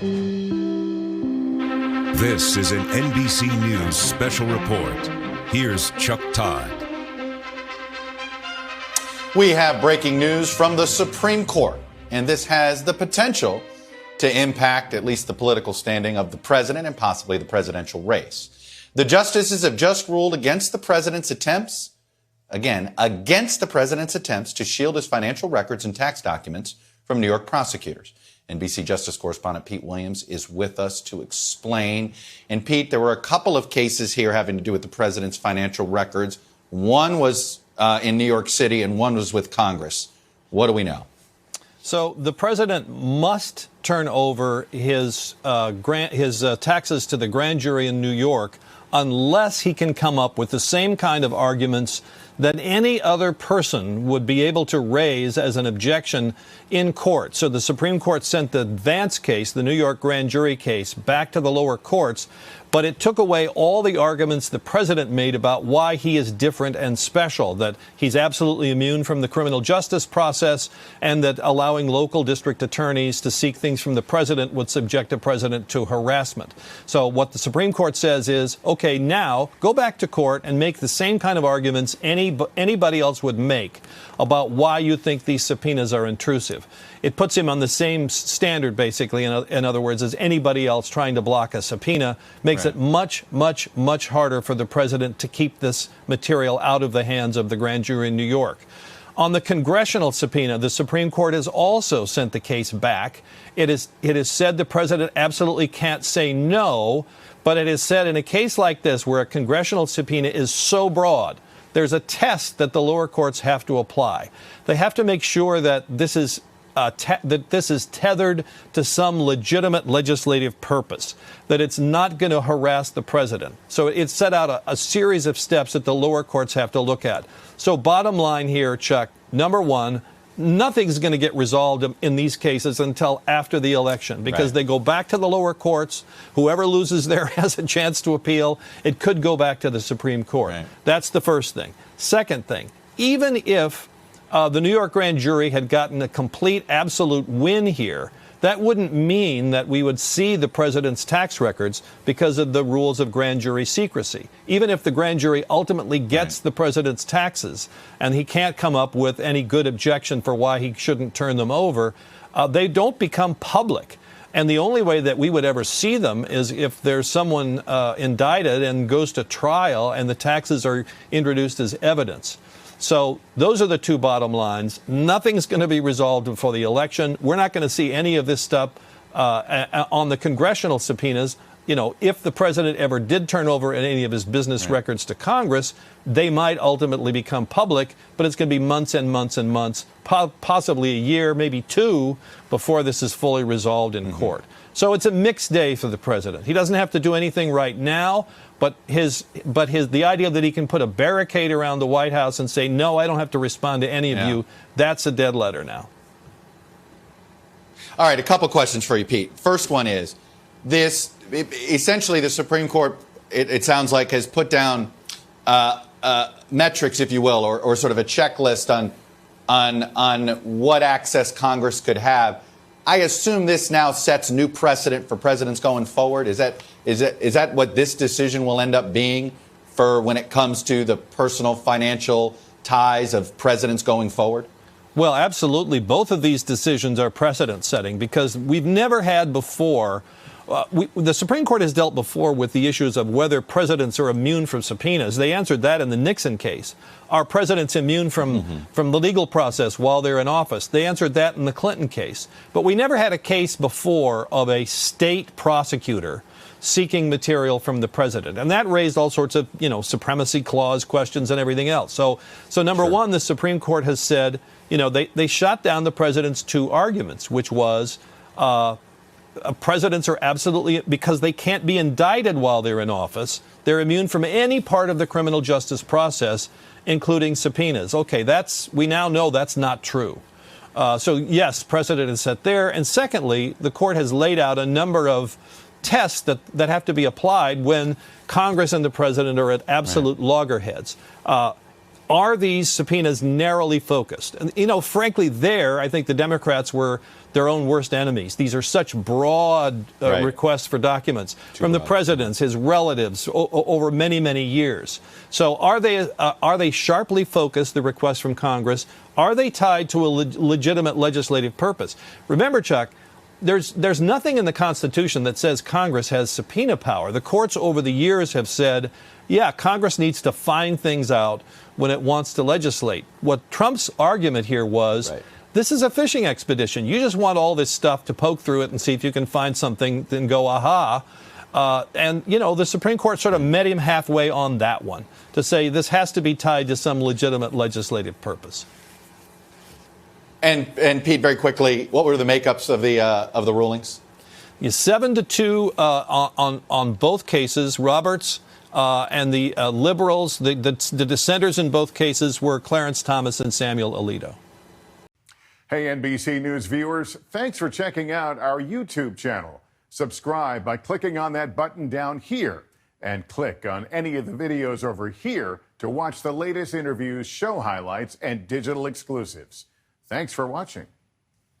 This is an NBC News special report. Here's Chuck Todd. We have breaking news from the Supreme Court, and this has the potential to impact at least the political standing of the president and possibly the presidential race. The justices have just ruled against the president's attempts to shield his financial records and tax documents from New York prosecutors. NBC Justice correspondent Pete Williams is with us to explain. And Pete, there were a couple of cases here having to do with the president's financial records. One was in New York City and one was with Congress. What do we know? So the president must turn over his taxes to the grand jury in New York unless he can come up with the same kind of arguments that any other person would be able to raise as an objection in court. So the Supreme Court sent the Vance case, the New York grand jury case, back to the lower courts, but it took away all the arguments the president made about why he is different and special, that he's absolutely immune from the criminal justice process, and that allowing local district attorneys to seek things from the president would subject the president to harassment. So what the Supreme Court says is, okay, now go back to court and make the same kind of arguments anybody else would make about why you think these subpoenas are intrusive. It puts him on the same standard, basically, in other words, as anybody else trying to block a subpoena, makes it much, much, much harder for the president to keep this material out of the hands of the grand jury in New York. On the congressional subpoena, the Supreme Court has also sent the case back. It is said the president absolutely can't say no, but it is said in a case like this where a congressional subpoena is so broad, there's a test that the lower courts have to apply. They have to make sure that this is tethered to some legitimate legislative purpose, that it's not going to harass the president. So it's set out a series of steps that the lower courts have to look at. So bottom line here, Chuck, number one, nothing's going to get resolved in these cases until after the election, because they go back to the lower courts. Whoever loses there has a chance to appeal. It could go back to the Supreme Court. That's the first thing. Second thing, even if the New York grand jury had gotten a complete, absolute win here, that wouldn't mean that we would see the president's tax records because of the rules of grand jury secrecy. Even if the grand jury ultimately gets the president's taxes and he can't come up with any good objection for why he shouldn't turn them over, they don't become public. And the only way that we would ever see them is if there's someone indicted and goes to trial and the taxes are introduced as evidence. So those are the two bottom lines. Nothing's going to be resolved before the election. We're not going to see any of this stuff on the congressional subpoenas. You know, if the president ever did turn over any of his business records to Congress, they might ultimately become public, but it's going to be months and months and months, possibly a year, maybe two, before this is fully resolved in court. So it's a mixed day for the president. He doesn't have to do anything right now, but the idea that he can put a barricade around the White House and say, no, I don't have to respond to any of you, that's a dead letter now. All right, a couple questions for you, Pete. First one is, essentially the Supreme Court, it sounds like, has put down metrics, if you will, or sort of a checklist on what access Congress could have. I assume this now sets new precedent for presidents going forward. Is that what this decision will end up being for when it comes to the personal financial ties of presidents going forward? Well, absolutely. Both of these decisions are precedent setting because we've never had before. The Supreme Court has dealt before with the issues of whether presidents are immune from subpoenas. They answered that in the Nixon case. Are presidents immune from the legal process while they're in office? They answered that in the Clinton case. But we never had a case before of a state prosecutor seeking material from the president. And that raised all sorts of, supremacy clause questions and everything else. So number one, the Supreme Court has said, they shot down the president's two arguments, which was presidents are absolutely, because they can't be indicted while they're in office, they're immune from any part of the criminal justice process, including subpoenas. Okay, we now know that's not true. So yes, precedent is set there. And secondly, the court has laid out a number of tests that have to be applied when Congress and the president are at absolute loggerheads. Are these subpoenas narrowly focused? And, frankly, I think the Democrats were their own worst enemies. These are such broad requests for documents from the presidents, his relatives, over many, many years. So are they sharply focused, the requests from Congress? Are they tied to a legitimate legislative purpose? Remember, Chuck, there's nothing in the Constitution that says Congress has subpoena power. The courts over the years have said, yeah, Congress needs to find things out when it wants to legislate. What Trump's argument here was, this is a fishing expedition. You just want all this stuff to poke through it and see if you can find something, then go, aha. And, you know, the Supreme Court sort of met him halfway on that one to say this has to be tied to some legitimate legislative purpose. And Pete, very quickly, what were the makeups of the rulings? 7-2 on both cases. Roberts and the liberals, the dissenters in both cases were Clarence Thomas and Samuel Alito. Hey, NBC News viewers, thanks for checking out our YouTube channel. Subscribe by clicking on that button down here and click on any of the videos over here to watch the latest interviews, show highlights, and digital exclusives. Thanks for watching.